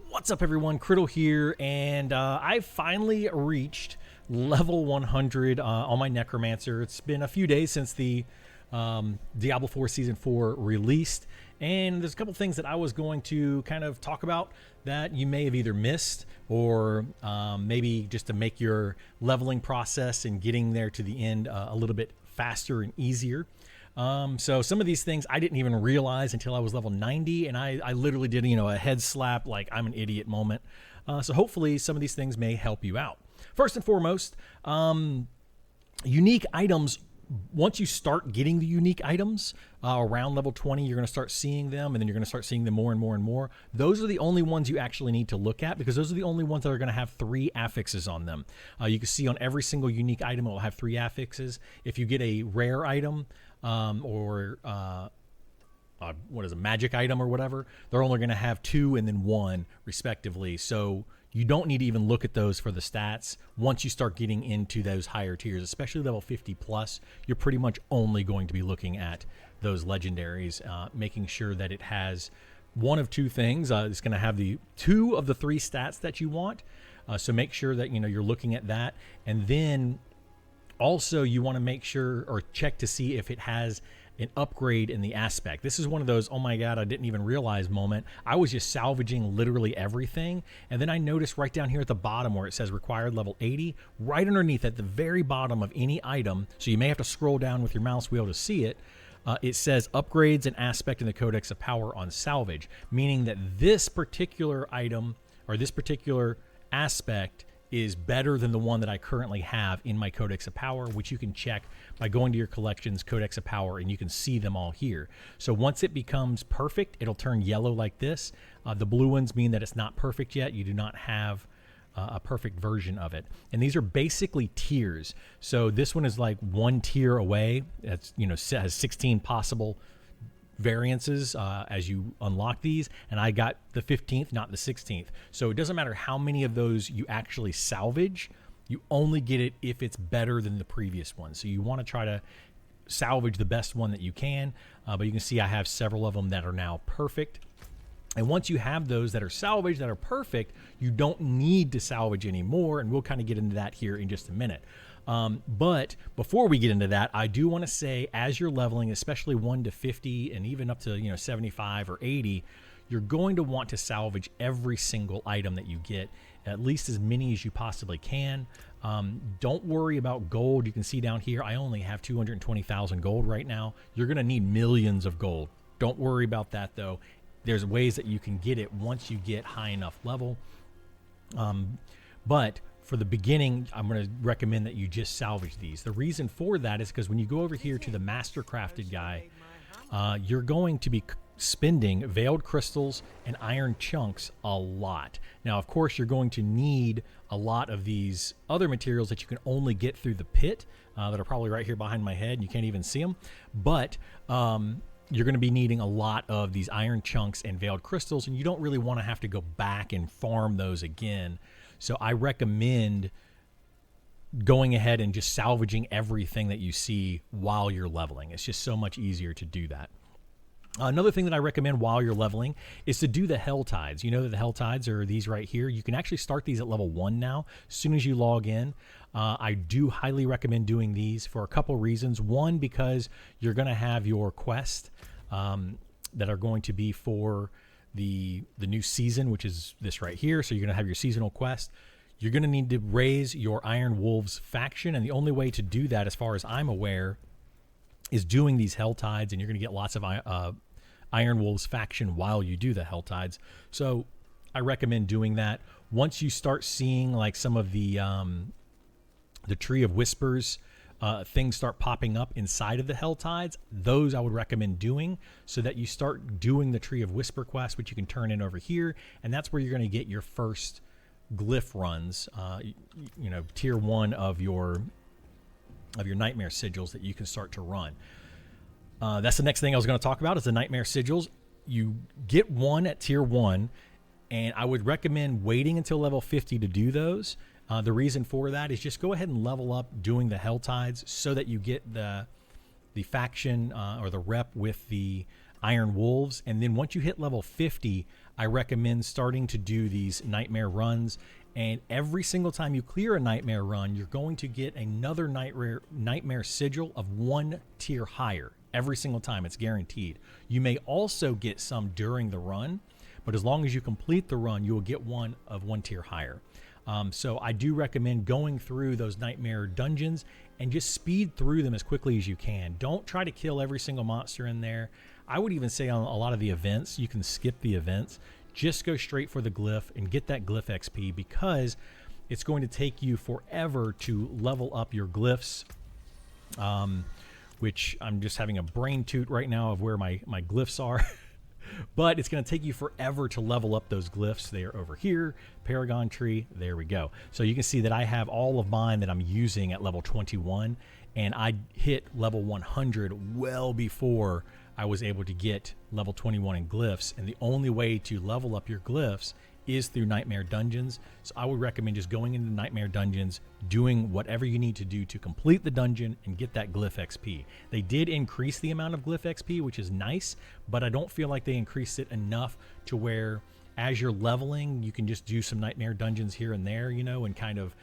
What's up, everyone? Kriddle here, and I finally reached level 100 on my Necromancer. It's been a few days since the Diablo 4 Season 4 released, and there's a couple things that I was going to kind of talk about that you may have either missed or maybe just to make your leveling process and getting there to the end a little bit faster and easier. So some of these things I didn't even realize until I was level 90, and I literally did, a head slap, like I'm an idiot moment. So hopefully some of these things may help you out. First and foremost, unique items. Once you start getting the unique items around level 20, you're going to start seeing them, and then you're going to start seeing them more and more and more. Those are the only ones you actually need to look at, because those are the only ones that are going to have 3 affixes on them. You can see on every single unique item it will have 3 affixes. If you get a rare item, or what is a magic item or whatever, they're only going to have 2 and then 1 respectively. So you don't need to even look at those for the stats. Once you start getting into those higher tiers, especially level 50 plus, you're pretty much only going to be looking at those legendaries, making sure that it has one of 2 things. It's going to have the 2 of the 3 stats that you want. So make sure that you're looking at that, and then also, you want to make sure or check to see if it has an upgrade in the aspect. This is one of those, oh my God, I didn't even realize moment. I was just salvaging literally everything. And then I noticed right down here at the bottom where it says required level 80, right underneath at the very bottom of any item, so you may have to scroll down with your mouse wheel to see it, it says upgrades and aspect in the Codex of Power on salvage, meaning that this particular item or this particular aspect is better than the one that I currently have in my Codex of Power, which you can check by going to your collections, Codex of Power, and you can see them all here. So once it becomes perfect, it'll turn yellow like this. The blue ones mean that it's not perfect yet. You do not have a perfect version of it. And these are basically tiers. So this one is like 1 tier away. It's, has 16 possible variances as you unlock these, and I got the 15th, not the 16th. So it doesn't matter how many of those you actually salvage, you only get it if it's better than the previous one. So you want to try to salvage the best one that you can, but you can see I have several of them that are now perfect. And once you have those that are salvaged, that are perfect, you don't need to salvage anymore, and we'll kind of get into that here in just a minute. But before we get into that, I do want to say, as you're leveling, especially 1 to 50 and even up to 75 or 80, you're going to want to salvage every single item that you get, at least as many as you possibly can. Don't worry about gold. You can see down here I only have 220,000 gold right now. You're going to need millions of gold. Don't worry about that, though. There's ways that you can get it once you get high enough level. But for the beginning, I'm going to recommend that you just salvage these. The reason for that is because when you go over here to the Master Crafted guy, you're going to be spending veiled crystals and iron chunks a lot. Now, of course, you're going to need a lot of these other materials that you can only get through the pit that are probably right here behind my head. And you can't even see them. But you're going to be needing a lot of these iron chunks and veiled crystals, and you don't really want to have to go back and farm those again. So I recommend going ahead and just salvaging everything that you see while you're leveling. It's just so much easier to do that. Another thing that I recommend while you're leveling is to do the Hell Tides. You know that the Hell Tides are these right here. You can actually start these at level 1 now, as soon as you log in. I do highly recommend doing these for a couple reasons. One, because you're going to have your quest that are going to be for the new season, which is this right here. So you're going to have your seasonal quest. You're going to need to raise your Iron Wolves faction, and the only way to do that, as far as I'm aware, is doing these Hell Tides, and you're going to get lots of Iron Wolves faction while you do the Hell Tides. So I recommend doing that. Once you start seeing like some of the Tree of Whispers things start popping up inside of the Hell Tides, those I would recommend doing, so that you start doing the Tree of Whisper quest, which you can turn in over here, and that's where you're going to get your first glyph runs, tier 1 of your Nightmare Sigils that you can start to run. That's the next thing I was going to talk about, is the Nightmare Sigils. You get 1 at tier 1, and I would recommend waiting until level 50 to do those. The reason for that is just go ahead and level up doing the Hell Tides so that you get the faction or the rep with the Iron Wolves. And then once you hit level 50, I recommend starting to do these nightmare runs. And every single time you clear a nightmare run, you're going to get another nightmare sigil of 1 tier higher. Every single time, it's guaranteed. You may also get some during the run, but as long as you complete the run, you will get one of 1 tier higher. So I do recommend going through those nightmare dungeons and just speed through them as quickly as you can. Don't try to kill every single monster in there. I would even say on a lot of the events, you can skip the events. Just go straight for the glyph and get that glyph XP, because it's going to take you forever to level up your glyphs, which I'm just having a brain toot right now of where my glyphs are. But it's going to take you forever to level up those glyphs. They are over here, Paragon Tree, there we go. So you can see that I have all of mine that I'm using at level 21, and I hit level 100 well before I was able to get level 21 in glyphs. And the only way to level up your glyphs is through nightmare dungeons. So I would recommend just going into nightmare dungeons, doing whatever you need to do to complete the dungeon and get that glyph XP. They did increase the amount of glyph XP, which is nice, but I don't feel like they increased it enough to where as you're leveling, you can just do some nightmare dungeons here and there, you know, and kind of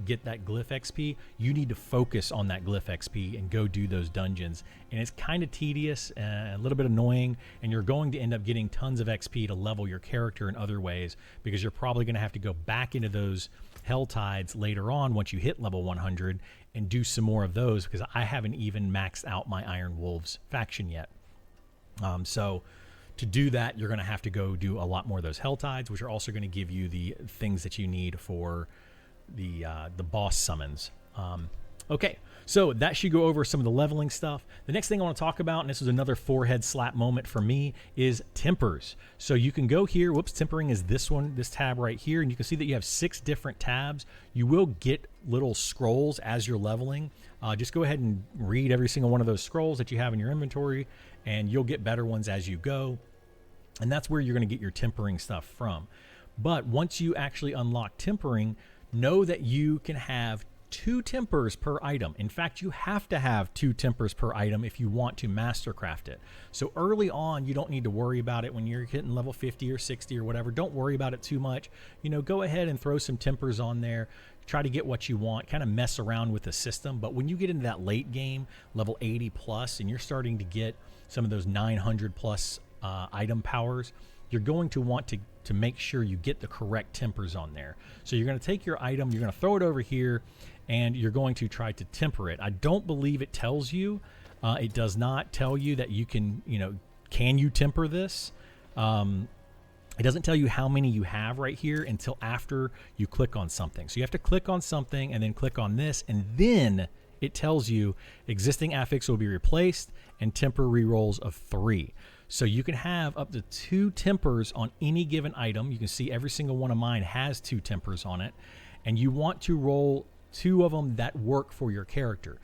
get that glyph XP. You need to focus on that glyph XP and go do those dungeons, and it's kind of tedious, a little bit annoying, and you're going to end up getting tons of XP to level your character in other ways, because you're probably going to have to go back into those hell tides later on once you hit level 100 and do some more of those, because I haven't even maxed out my Iron Wolves faction yet. So to do that, you're going to have to go do a lot more of those hell tides, which are also going to give you the things that you need for the boss summons. Okay, so that should go over some of the leveling stuff. The next thing I want to talk about, and this is another forehead slap moment for me, is tempers. So you can go here. Whoops, tempering is this one, this tab right here, and you can see that you have 6 different tabs. You will get little scrolls as you're leveling. Just go ahead and read every single one of those scrolls that you have in your inventory, and you'll get better ones as you go. And that's where you're going to get your tempering stuff from. But once you actually unlock tempering, know that you can have 2 tempers per item. In fact, you have to have 2 tempers per item if you want to mastercraft it. So early on, you don't need to worry about it when you're hitting level 50 or 60 or whatever. Don't worry about it too much. You know, go ahead and throw some tempers on there. Try to get what you want, kind of mess around with the system. But when you get into that late game, level 80 plus, and you're starting to get some of those 900 plus item powers, you're going to want to make sure you get the correct tempers on there. So you're going to take your item, you're going to throw it over here, and you're going to try to temper it. I don't believe it tells you. It does not tell you that you can, can you temper this? It doesn't tell you how many you have right here until after you click on something. So you have to click on something and then click on this, and then it tells you existing affix will be replaced and temper rerolls of 3. So you can have up to 2 tempers on any given item. You can see every single one of mine has 2 tempers on it, and you want to roll 2 of them that work for your character.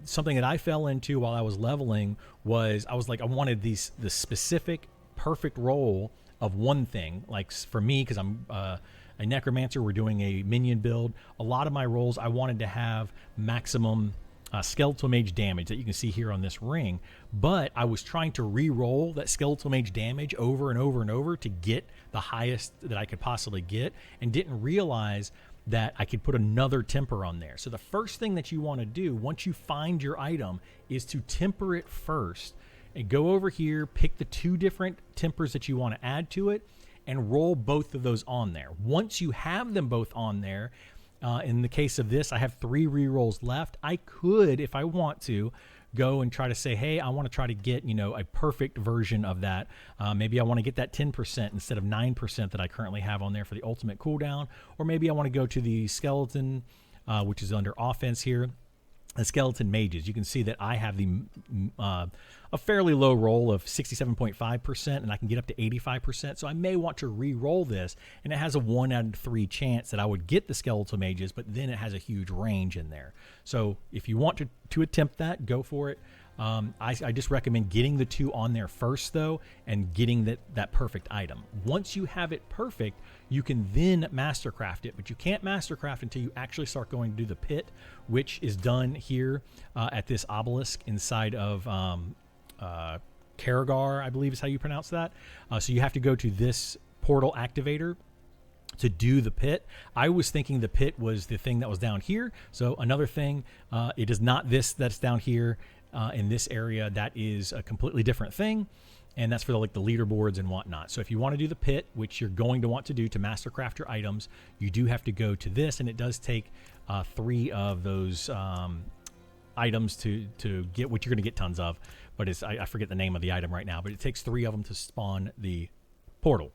Something that I fell into while I was leveling was I wanted this specific perfect roll of one thing. Like for me, because I'm a necromancer, we're doing a minion build. A lot of my rolls I wanted to have maximum skeletal mage damage that you can see here on this ring, but I was trying to re-roll that skeletal mage damage over and over and over to get the highest that I could possibly get, and didn't realize that I could put another temper on there. So the first thing that you want to do once you find your item is to temper it first, and go over here, pick the 2 different tempers that you want to add to it, and roll both of those on there. Once you have them both on there, in the case of this, I have 3 rerolls left. I could, if I want to, go and try to say, hey, I want to try to get, a perfect version of that. Maybe I want to get that 10% instead of 9% that I currently have on there for the ultimate cooldown. Or maybe I want to go to the skeleton, which is under offense here. The skeleton mages. You can see that I have a fairly low roll of 67.5%, and I can get up to 85%. So I may want to re-roll this, and it has a 1 out of 3 chance that I would get the skeletal mages, but then it has a huge range in there. So if you want to attempt that, go for it. I just recommend getting the 2 on there first, though, and getting that perfect item. Once you have it perfect, you can then mastercraft it, but you can't mastercraft until you actually start going to do the pit, which is done here at this obelisk inside of Karagar, I believe is how you pronounce that. So you have to go to this portal activator to do the pit. I was thinking the pit was the thing that was down here. So another thing, it is not this that's down here in this area. That is a completely different thing. And that's for the leaderboards and whatnot. So if you want to do the pit, which you're going to want to do to mastercraft your items, you do have to go to this, and it does take 3 of those items to get, which you're going to get tons of, but it's I forget the name of the item right now, but it takes 3 of them to spawn the portal.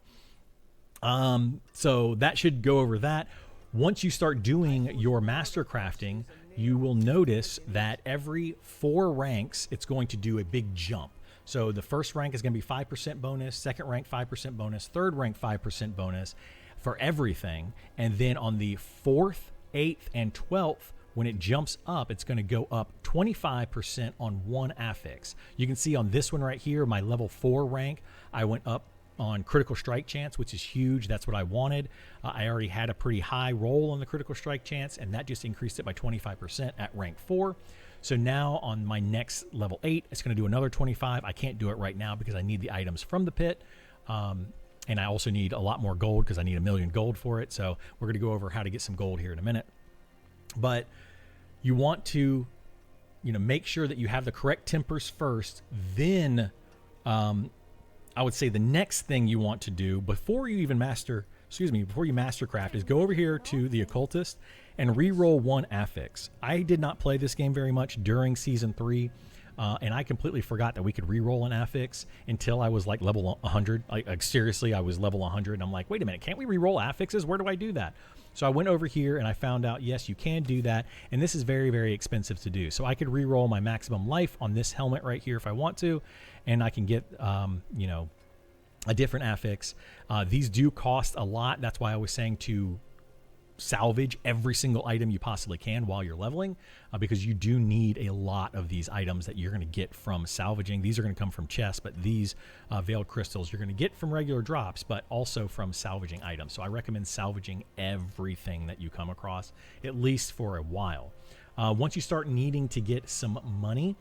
So that should go over that. Once you start doing your master crafting, you will notice that every 4 ranks, it's going to do a big jump. So the first rank is going to be 5% bonus, second rank 5% bonus, third rank 5% bonus for everything. And then on the 4th, 8th, and 12th, when it jumps up, it's going to go up 25% on one affix. You can see on this one right here, my level 4 rank, I went up on critical strike chance, which is huge. That's what I wanted. I already had a pretty high roll on the critical strike chance, and that just increased it by 25% at rank 4. So now on my next level 8, it's going to do another 25. I can't do it right now because I need the items from the pit. And I also need a lot more gold because I need 1 million gold for it. So we're going to go over how to get some gold here in a minute. But you want to, make sure that you have the correct tempers first. Then I would say the next thing you want to do before you even before you mastercraft is go over here to the occultist and re-roll 1 affix. I did not play this game very much during season 3, and I completely forgot that we could re-roll an affix until I was like level 100. Like seriously, I was level 100, and I'm like, wait a minute, can't we re-roll affixes? Where do I do that? So I went over here and I found out, yes, you can do that, and this is very, very expensive to do. So I could re-roll my maximum life on this helmet right here if I want to, and I can get, a different affix. These do cost a lot. That's why I was saying to salvage every single item you possibly can while you're leveling, because you do need a lot of these items that you're going to get from salvaging. These are going to come from chests, but these veiled crystals you're going to get from regular drops, but also from salvaging items. So I recommend salvaging everything that you come across, at least for a while. Once you start needing to get some money,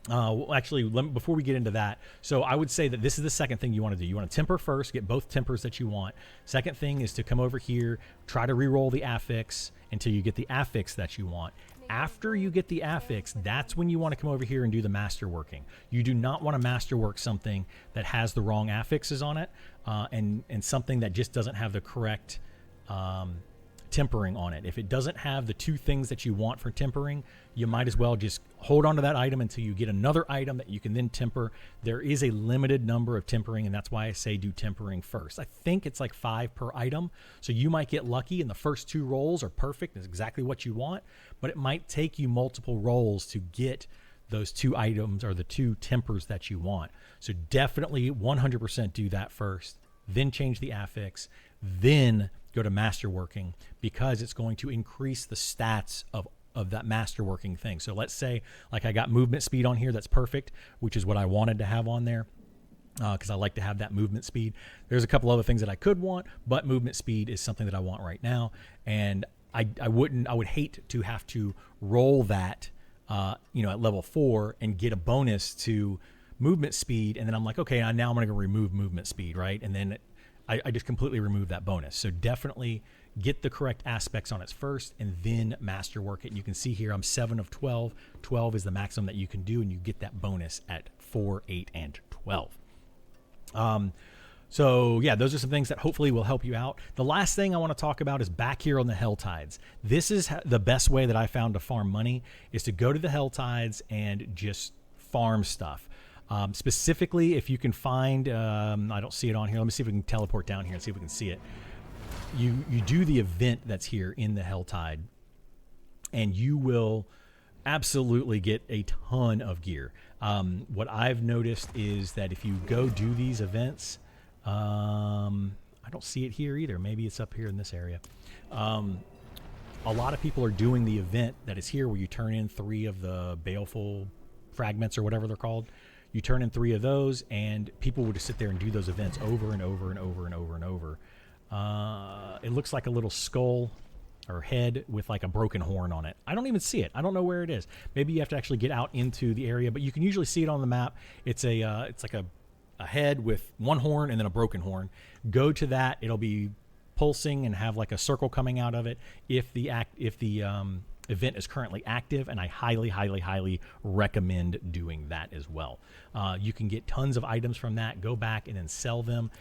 before we get into that, so I would say that this is the second thing you want to do. You want to temper first, get both tempers that you want. Second thing is to come over here, try to re-roll the affix until you get the affix that you want. After you get the affix, that's when you want to come over here and do the masterworking. You do not want to masterwork something that has the wrong affixes on it, and something that just doesn't have the correct tempering on it. If it doesn't have the 2 things that you want for tempering, you might as well just hold on to that item until you get another item that you can then temper. There is a limited number of tempering, and that's why I say do tempering first. I think it's like 5 per item, so you might get lucky and the first 2 rolls are perfect. It's exactly what you want, but it might take you multiple rolls to get those 2 items or the 2 tempers that you want. So definitely 100% do that first, then change the affix, then go to masterworking, because it's going to increase the stats of that masterworking thing. So let's say like I got movement speed on here, that's perfect, which is what I wanted to have on there, because I like to have that movement speed. There's a couple other things that I could want, but movement speed is something that I want right now, and I would hate to have to roll that at level 4 and get a bonus to movement speed, and then I'm like, okay, now I'm going to remove movement speed, right? And then I just completely remove that bonus. So definitely get the correct aspects on it first and then masterwork it. And you can see here I'm 7 of 12. 12 is the maximum that you can do, and you get that bonus at 4, 8, and 12. So yeah, those are some things that hopefully will help you out. The last thing I want to talk about is back here on the Hell Tides. This is the best way that I found to farm money, is to go to the Hell Tides and just farm stuff. Specifically, if you can find, I don't see it on here. Let me see if we can teleport down here and see if we can see it. You do the event that's here in the Helltide, and you will absolutely get a ton of gear. What I've noticed is that if you go do these events, I don't see it here either. Maybe it's up here in this area. A lot of people are doing the event that is here, where you turn in 3 of the baleful fragments or whatever they're called. You turn in 3 of those, and people would just sit there and do those events over and over and over and over and over. It looks like a little skull or head with like a broken horn on it. I don't even see it. I don't know where it is. Maybe you have to actually get out into the area, but you can usually see it on the map. It's it's like a head with one horn and then a broken horn. Go to that. It'll be pulsing and have like a circle coming out of it if the event is currently active, and I highly recommend doing that as well. You can get tons of items from that, go back and then sell them.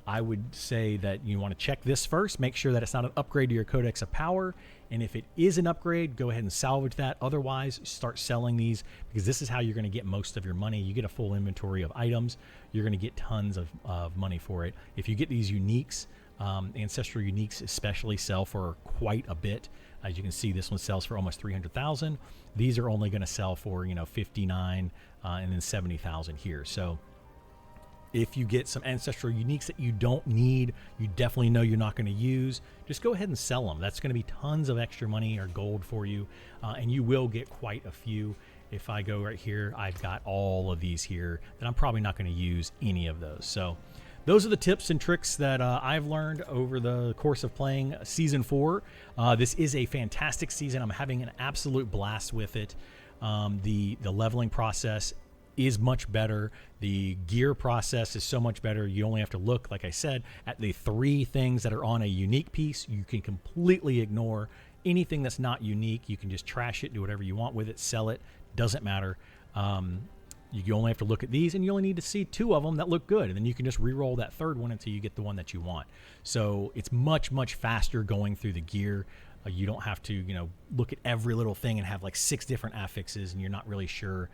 I would say that you want to check this first, make sure that it's not an upgrade to your Codex of Power, and if it is an upgrade, go ahead and salvage that. Otherwise, start selling these, because this is how you're going to get most of your money. You get a full inventory of items, you're going to get tons of money for it. If you get these uniques, ancestral uniques especially sell for quite a bit. As you can see, this one sells for almost 300,000. These are only going to sell for 59 and then 70,000 here. So if you get some ancestral uniques that you don't need, you definitely know you're not going to use, just go ahead and sell them. That's going to be tons of extra money or gold for you, and you will get quite a few. If I go right here, I've got all of these here that I'm probably not going to use any of those. So those are the tips and tricks that I've learned over the course of playing Season 4. This is a fantastic season. I'm having an absolute blast with it. The leveling process is much better. The gear process is so much better. You only have to look, like I said, at the 3 things that are on a unique piece. You can completely ignore anything that's not unique. You can just trash it, do whatever you want with it, sell it, doesn't matter. You only have to look at these, and you only need to see 2 of them that look good, and then you can just re-roll that 3rd one until you get the one that you want. So it's much faster going through the gear. You don't have to look at every little thing and have like 6 different affixes, and you're not really sure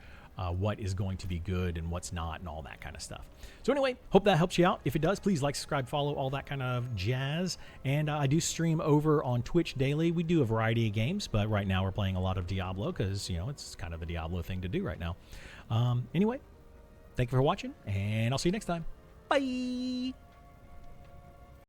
what is going to be good and what's not, and all that kind of stuff. So anyway, hope that helps you out. If it does, please like, subscribe, follow, all that kind of jazz. And I do stream over on Twitch daily. We do a variety of games, but right now we're playing a lot of Diablo because it's kind of a Diablo thing to do right now. Anyway, thank you for watching, and I'll see you next time. Bye.